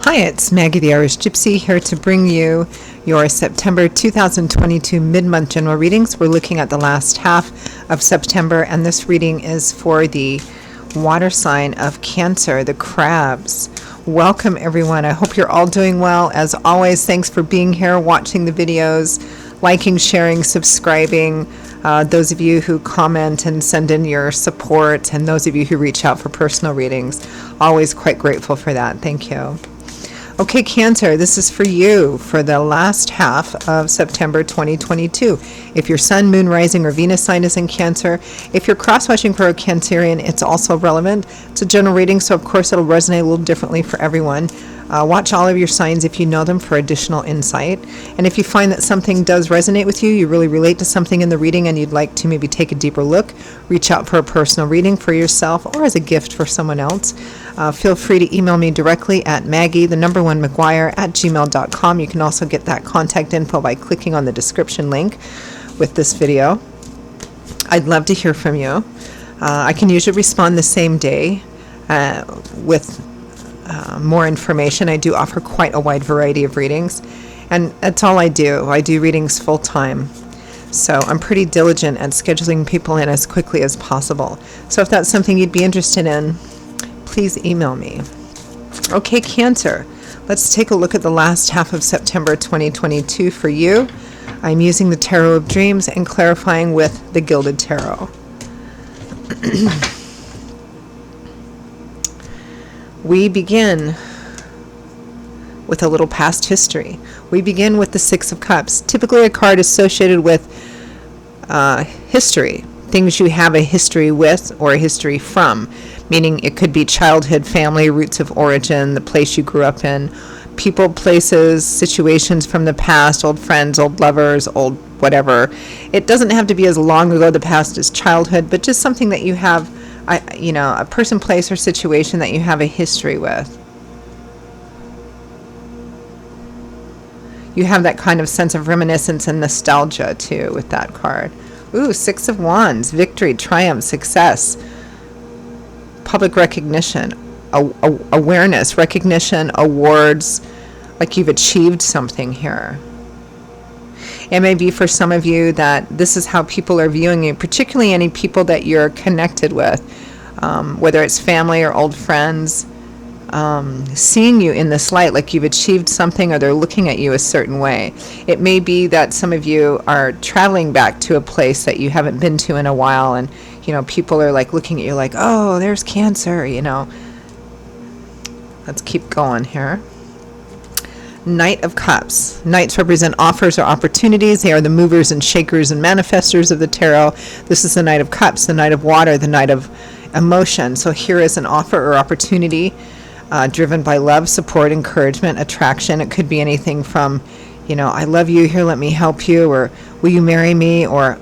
Hi, it's Maggie the Irish Gypsy here to bring you your September 2022 mid-month general readings. We're looking at the last half of September, and this reading is for the water sign of Cancer, the crabs. Welcome, everyone. I hope you're all doing well. As always, thanks for being here, watching the videos, liking, sharing, subscribing. Those of you who comment and send in your support, and those of you who reach out for personal readings, always quite grateful for that. Thank you. Okay, Cancer, this is for you for the last half of September 2022. If your Sun, Moon, Rising, or Venus sign is in Cancer, if you're cross-watching for a Cancerian, it's also relevant. It's a general reading, so of course it'll resonate a little differently for everyone. Watch all of your signs if you know them for additional insight. And if you find that something does resonate with you, you really relate to something in the reading and you'd like to maybe take a deeper look, reach out for a personal reading for yourself or as a gift for someone else. Feel free to email me directly at maggie1mcguire@gmail.com. You can also get that contact info by clicking on the description link with this video. I'd love to hear from you. I can usually respond the same day with more information. I do offer quite a wide variety of readings, and that's all I do. I do readings full time, so I'm pretty diligent at scheduling people in as quickly as possible. So if that's something you'd be interested in, please email me. Okay, Cancer, let's take a look at the last half of September 2022 for you. I'm using the Tarot of Dreams and clarifying with the Gilded Tarot. We begin with a little past history. We begin with the Six of Cups, typically a card associated with history, things you have a history with or a history from, meaning it could be childhood, family, roots of origin, the place you grew up in, people, places, situations from the past, old friends, old lovers, old whatever. It doesn't have to be as long ago the past as childhood, but just something that you have a person, place, or situation that you have a history with. You have that kind of sense of reminiscence and nostalgia too with that card. Ooh, Six of Wands, victory, triumph, success, public recognition, awareness, recognition, awards, like you've achieved something here. It may be for some of you that this is how people are viewing you, particularly any people that you're connected with, whether it's family or old friends, seeing you in this light, like you've achieved something or they're looking at you a certain way. It may be that some of you are traveling back to a place that you haven't been to in a while, and people are like looking at you like, oh, there's Cancer, Let's keep going here. Knight of Cups. Knights represent offers or opportunities. They are the movers and shakers and manifestors of the tarot. This is the Knight of Cups, the Knight of Water, the Knight of Emotion. So here is an offer or opportunity driven by love, support, encouragement, attraction. It could be anything from, I love you, here, let me help you, or will you marry me, or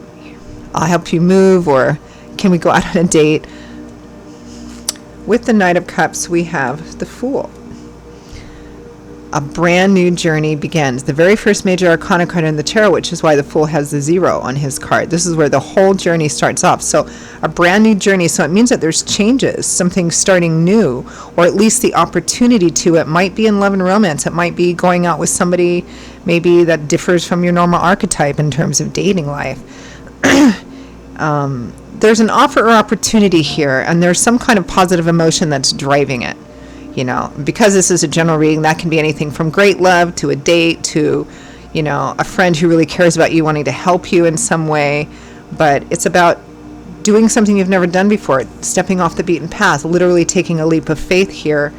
I'll help you move, or can we go out on a date? With the Knight of Cups, we have the Fool. A brand new journey begins. The very first major arcana card in the tarot, which is why the Fool has the 0 on his card. This is where the whole journey starts off. So a brand new journey. So it means that there's changes, something starting new, or at least the opportunity to. It might be in love and romance. It might be going out with somebody maybe that differs from your normal archetype in terms of dating life. There's an offer or opportunity here, and there's some kind of positive emotion that's driving it. Because this is a general reading, that can be anything from great love to a date to, a friend who really cares about you, wanting to help you in some way. But it's about doing something you've never done before, stepping off the beaten path, literally taking a leap of faith here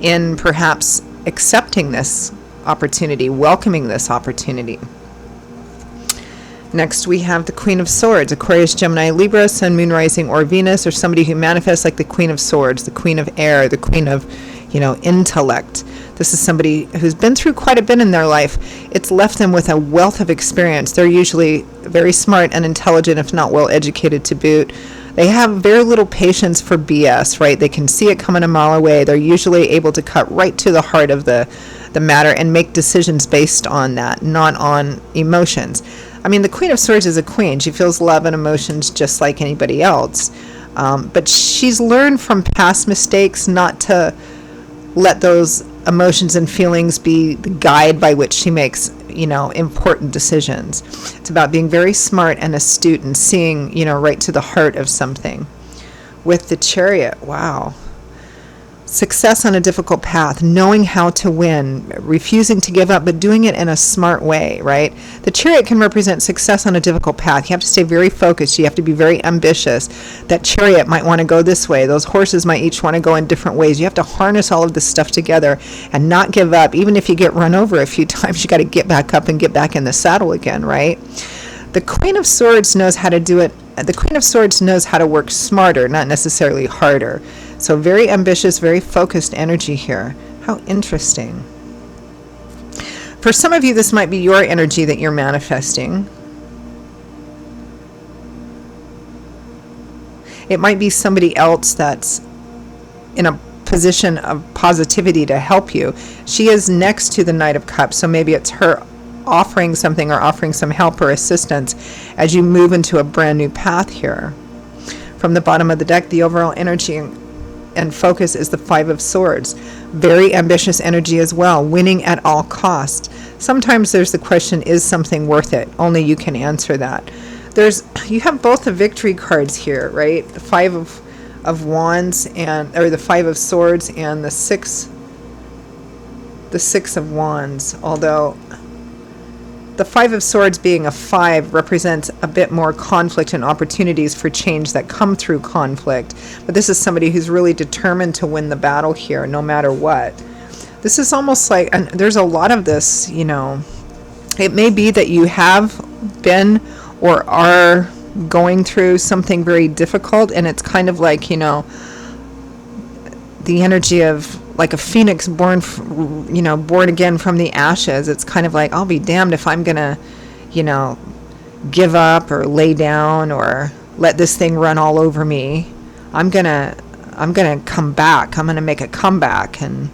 in perhaps accepting this opportunity, welcoming this opportunity. Next, we have the Queen of Swords, Aquarius, Gemini, Libra, Sun, Moon, Rising, or Venus, or somebody who manifests like the Queen of Swords, the Queen of Air, the Queen of, intellect. This is somebody who's been through quite a bit in their life. It's left them with a wealth of experience. They're usually very smart and intelligent, if not well educated to boot. They have very little patience for BS, right? They can see it coming a mile away. They're usually able to cut right to the heart of the matter and make decisions based on that, not on emotions. I mean, the Queen of Swords is a queen. She feels love and emotions just like anybody else. But she's learned from past mistakes not to let those emotions and feelings be the guide by which she makes, important decisions. It's about being very smart and astute and seeing, right to the heart of something. With the Chariot, wow. Success on a difficult path, knowing how to win, refusing to give up, but doing it in a smart way, right? The Chariot can represent success on a difficult path. You have to stay very focused. You have to be very ambitious. That Chariot might want to go this way. Those horses might each want to go in different ways. You have to harness all of this stuff together and not give up. Even if you get run over a few times, you got to get back up and get back in the saddle again, right? The Queen of Swords knows how to do it. The Queen of Swords knows how to work smarter, not necessarily harder. So very ambitious, very focused energy here. How interesting. For some of you, this might be your energy that you're manifesting. It might be somebody else that's in a position of positivity to help you. She is next to the Knight of Cups, so maybe it's her offering something or offering some help or assistance as you move into a brand new path here. From the bottom of the deck, the overall energy and focus is the Five of Swords. Very ambitious energy as well, winning at all costs. Sometimes there's the question, is something worth it? Only you can answer that. You have both the victory cards here, right? The Five of Wands or the Five of Swords and the Six of Wands, although the Five of Swords being a 5 represents a bit more conflict and opportunities for change that come through conflict. But this is somebody who's really determined to win the battle here, no matter what. This is almost like, and there's a lot of this, it may be that you have been or are going through something very difficult, and it's kind of like, the energy of like a phoenix born again from the ashes. It's kind of like, I'll be damned if I'm gonna, give up or lay down or let this thing run all over me. I'm gonna come back. I'm gonna make a comeback. And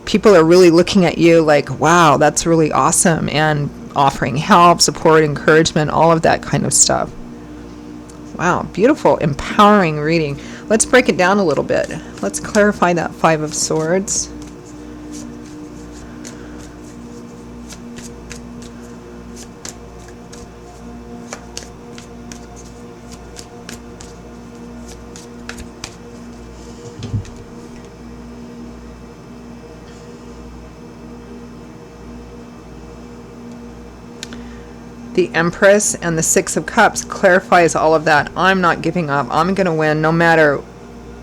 people are really looking at you like, wow, that's really awesome, and offering help, support, encouragement, all of that kind of stuff. Wow, beautiful, empowering reading. Let's break it down a little bit. Let's clarify that Five of Swords. The Empress and the Six of Cups clarifies all of that. I'm not giving up. I'm going to win no matter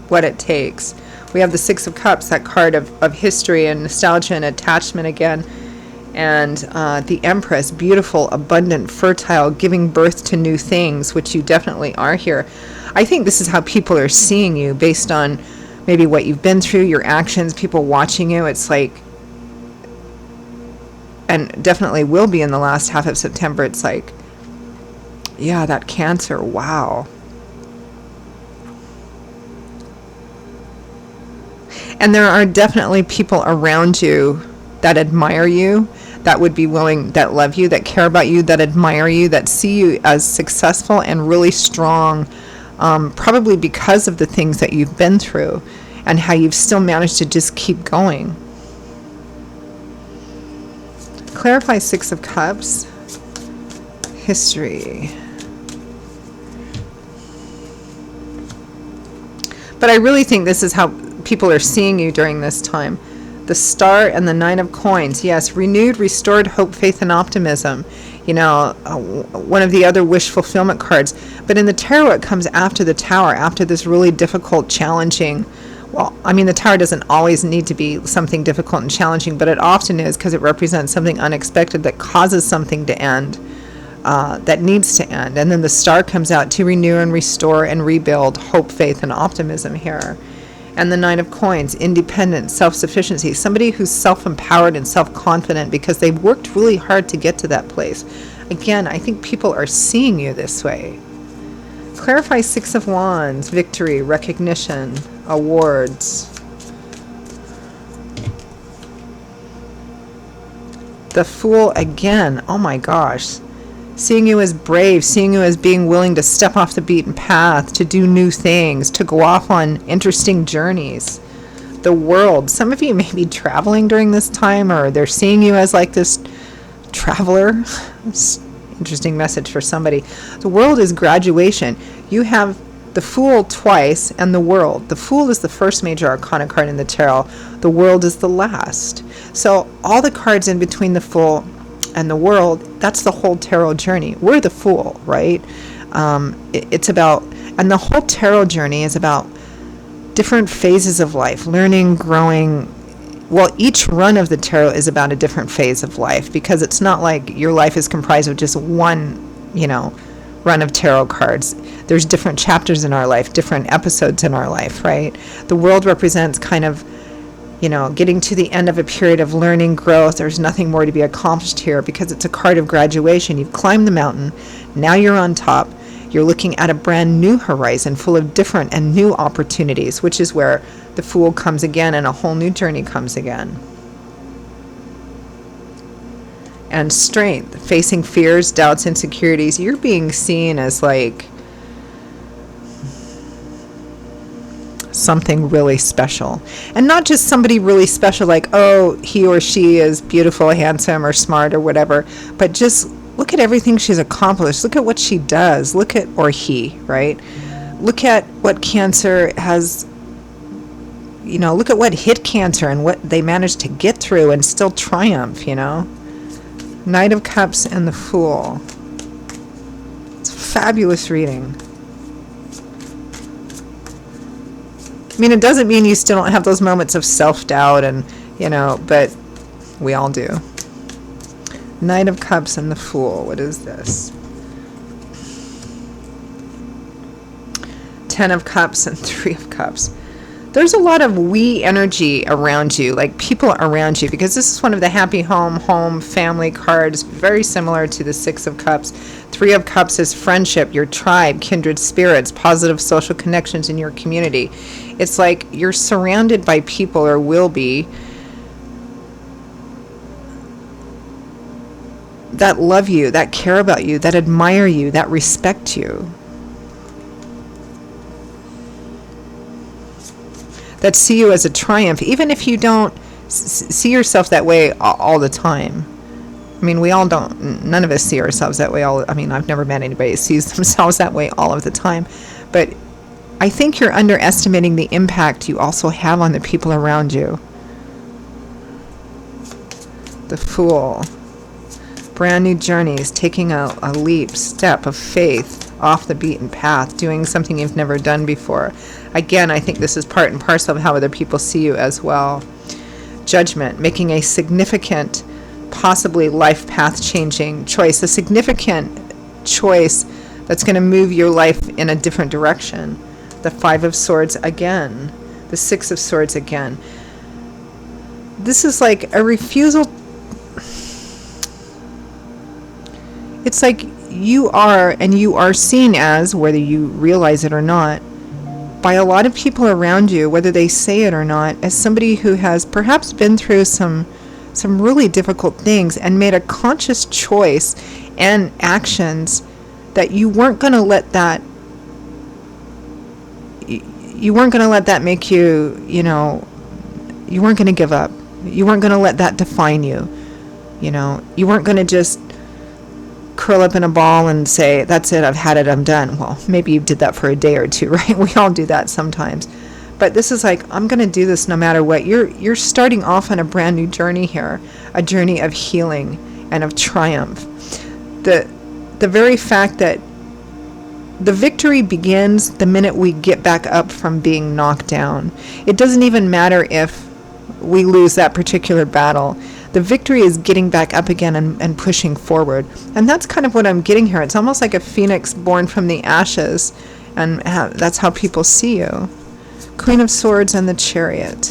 what it takes. We have the Six of Cups, that card of history and nostalgia and attachment again. And the Empress, beautiful, abundant, fertile, giving birth to new things, which you definitely are here. I think this is how people are seeing you based on maybe what you've been through, your actions, people watching you. It's like, and definitely will be in the last half of September, it's like, yeah, that Cancer, wow. And there are definitely people around you that admire you, that would be willing, that love you, that care about you, that admire you, that see you as successful and really strong, probably because of the things that you've been through and how you've still managed to just keep going. Clarify Six of Cups. History. But I really think this is how people are seeing you during this time. The Star and the Nine of Coins. Yes, renewed, restored hope, faith, and optimism. One of the other wish fulfillment cards. But in the tarot, it comes after the Tower, after this really difficult, challenging. Well, I mean, the Tower doesn't always need to be something difficult and challenging, but it often is, because it represents something unexpected that causes something to end, that needs to end. And then the Star comes out to renew and restore and rebuild hope, faith, and optimism here. And the Nine of Coins, independence, self-sufficiency, somebody who's self-empowered and self-confident because they've worked really hard to get to that place. Again, I think people are seeing you this way. Clarify Six of Wands, victory, recognition, awards. The Fool again, oh my gosh. Seeing you as brave, seeing you as being willing to step off the beaten path, to do new things, to go off on interesting journeys. the world. Some of you may be traveling during this time, or they're seeing you as like this traveler. Interesting message for somebody. The world is graduation. You have the Fool twice and the World. The Fool is the first major arcana card in the tarot. The World is the last. So all the cards in between the Fool and the World, that's the whole tarot journey. We're the Fool, right? It's about, and the whole tarot journey is about different phases of life, learning, growing. Well, each run of the tarot is about a different phase of life, because it's not like your life is comprised of just one, run of tarot cards. There's different chapters in our life, different episodes in our life, right? The World represents kind of, getting to the end of a period of learning, growth. There's nothing more to be accomplished here, because it's a card of graduation. You've climbed the mountain. Now you're on top. You're looking at a brand new horizon full of different and new opportunities, which is where the Fool comes again and a whole new journey comes again. And Strength, facing fears, doubts, insecurities. You're being seen as like something really special. And not just somebody really special like, oh, he or she is beautiful, handsome, or smart, or whatever, but just look at everything she's accomplished. Look at what she does. Look at, or he, right? Look at what Cancer has, look at what hit Cancer and what they managed to get through and still triumph, Knight of Cups and the Fool. It's a fabulous reading. I mean, it doesn't mean you still don't have those moments of self-doubt and, but we all do. Knight of Cups and the Fool. What is this? Ten of Cups and Three of Cups. There's a lot of we energy around you, like people around you, because this is one of the happy home, family cards, very similar to the Six of Cups. Three of Cups is friendship, your tribe, kindred spirits, positive social connections in your community. It's like you're surrounded by people, or will be, that love you, that care about you, that admire you, that respect you, that see you as a triumph, even if you don't see yourself that way all the time. I mean, we all don't, none of us see ourselves that way I've never met anybody who sees themselves that way all of the time. But I think you're underestimating the impact you also have on the people around you. The Fool. Brand new journeys, taking a leap, step of faith off the beaten path, doing something you've never done before. Again, I think this is part and parcel of how other people see you as well. Judgment, making a significant, possibly life path changing choice, a significant choice that's going to move your life in a different direction. The Five of Swords again, the Six of Swords again. This is like a refusal. It's like you are seen as, whether you realize it or not, by a lot of people around you, whether they say it or not, as somebody who has perhaps been through some really difficult things and made a conscious choice and actions that you weren't going to let that make you, you weren't going to give up. You weren't going to let that define you. You weren't going to just curl up in a ball and say, that's it, I've had it, I'm done. Well, maybe you did that for a day or two, right? We all do that sometimes. But this is like, I'm going to do this no matter what. You're starting off on a brand new journey here, a journey of healing and of triumph. The very fact that the victory begins the minute we get back up from being knocked down. It doesn't even matter if we lose that particular battle. The victory is getting back up again and pushing forward. And that's kind of what I'm getting here. It's almost like a phoenix born from the ashes, and that's how people see you. Queen of Swords and the Chariot.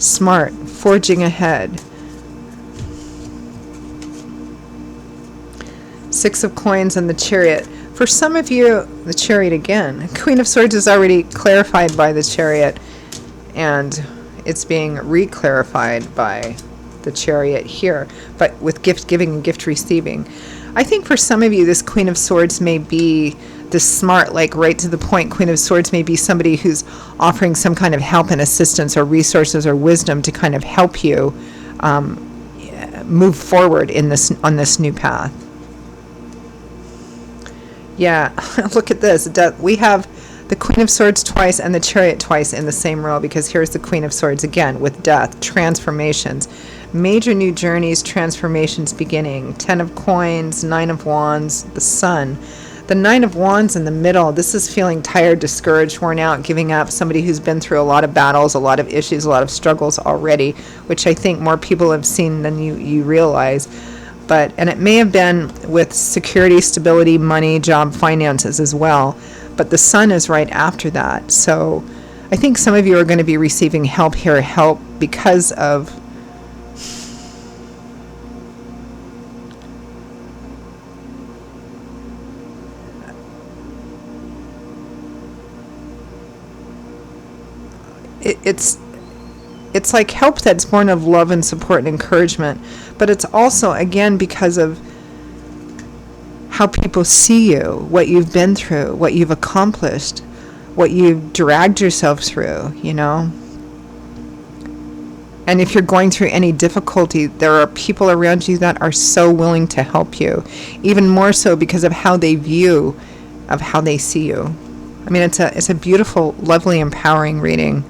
Smart, forging ahead. Six of Coins and the Chariot. For some of you, the Chariot again. Queen of Swords is already clarified by the Chariot, and it's being re-clarified by the Chariot here, but with gift giving and gift receiving. I think for some of you, this Queen of Swords may be the smart, like right to the point Queen of Swords may be somebody who's offering some kind of help and assistance or resources or wisdom to kind of help you move forward in this on this new path. Yeah, look at this. We have the Queen of Swords twice and the Chariot twice in the same row, because here's the Queen of Swords again with death, transformations, major new journeys, transformations beginning. 10 of Coins, 9 of Wands, the Sun. The 9 of Wands in the middle, this is feeling tired, discouraged, worn out, giving up, somebody who's been through a lot of battles, a lot of issues, a lot of struggles already, which I think more people have seen than you realize. And it may have been with security, stability, money, job, finances as well. But the Sun is right after that. So I think some of you are going to be receiving help here, help because of it's like help that's born of love and support and encouragement, but it's also, again, because of how people see you, what you've been through, what you've accomplished, what you've dragged yourself through, And if you're going through any difficulty, there are people around you that are so willing to help you, even more so because of how they view, of how they see you. I mean, it's a beautiful, lovely, empowering reading.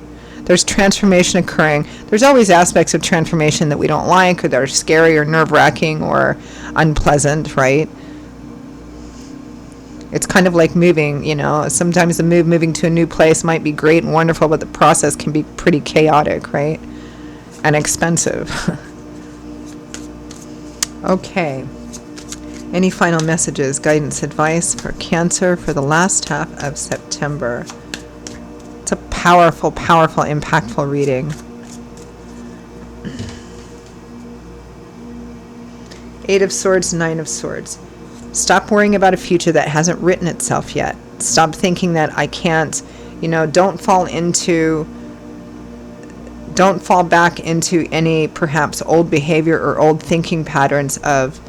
There's transformation occurring. There's always aspects of transformation that we don't like, or that are scary or nerve-wracking or unpleasant, right? It's kind of like moving, Sometimes the moving to a new place might be great and wonderful, but the process can be pretty chaotic, right? And expensive. Okay. Any final messages, guidance, advice for Cancer for the last half of September? It's a powerful, powerful, impactful reading. Eight of Swords, Nine of Swords. Stop worrying about a future that hasn't written itself yet. Stop thinking that I can't, don't fall back into any perhaps old behavior or old thinking patterns of,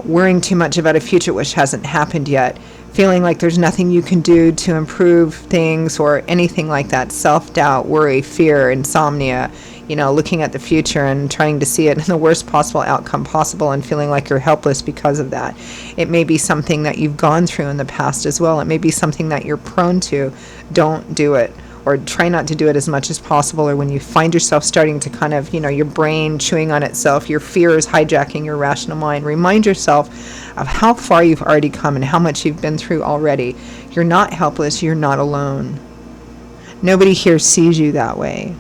worrying too much about a future which hasn't happened yet. Feeling like there's nothing you can do to improve things or anything like that. Self-doubt, worry, fear, insomnia, looking at the future and trying to see it in the worst possible outcome possible and feeling like you're helpless because of that. It may be something that you've gone through in the past as well. It may be something that you're prone to. Don't do it, or try not to do it as much as possible. Or when you find yourself starting to kind of, your brain chewing on itself, your fear is hijacking your rational mind, remind yourself of how far you've already come and how much you've been through already. You're not helpless. You're not alone. Nobody here sees you that way.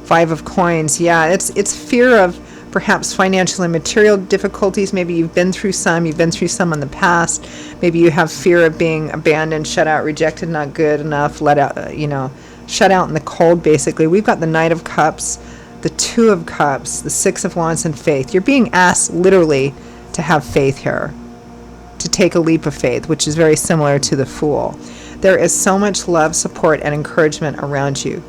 Five of Coins. Yeah, it's fear of perhaps financial and material difficulties. Maybe you've been through some in the past. Maybe you have fear of being abandoned, shut out, rejected, not good enough, let out, shut out in the cold, basically. We've got the Knight of Cups, the Two of Cups, the Six of Wands, and faith. You're being asked literally to have faith here, to take a leap of faith, which is very similar to the Fool. There is so much love, support, and encouragement around you.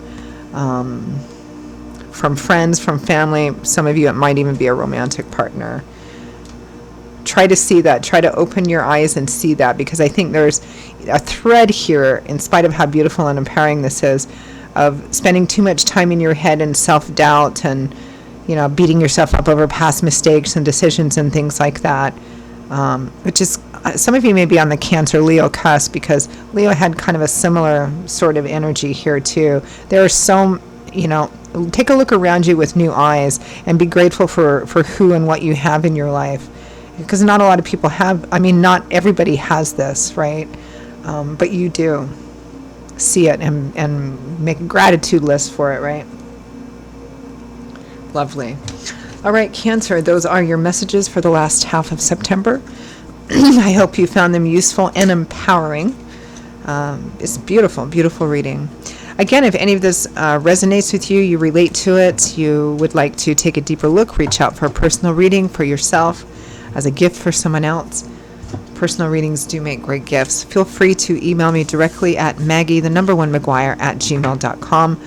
From friends, from family, some of you it might even be a romantic partner. Try to see that. Try to open your eyes and see that, because I think there's a thread here, in spite of how beautiful and empowering this is, of spending too much time in your head and self-doubt and, beating yourself up over past mistakes and decisions and things like that, which is, some of you may be on the Cancer-Leo cusp, because Leo had kind of a similar sort of energy here too. There are so, take a look around you with new eyes and be grateful for who and what you have in your life, because not a lot of people have. Not everybody has this, right? But you do see it and make a gratitude list for it, right? Lovely. All right, Cancer, those are your messages for the last half of September. I hope you found them useful and empowering. It's beautiful, beautiful reading. Again, if any of this resonates with you, you relate to it, you would like to take a deeper look, reach out for a personal reading for yourself as a gift for someone else. Personal readings do make great gifts. Feel free to email me directly at Maggie1McGuire@gmail.com.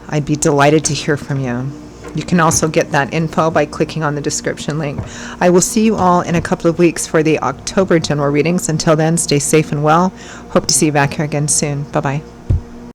I'd be delighted to hear from you. You can also get that info by clicking on the description link. I will see you all in a couple of weeks for the October general readings. Until then, stay safe and well. Hope to see you back here again soon. Bye-bye.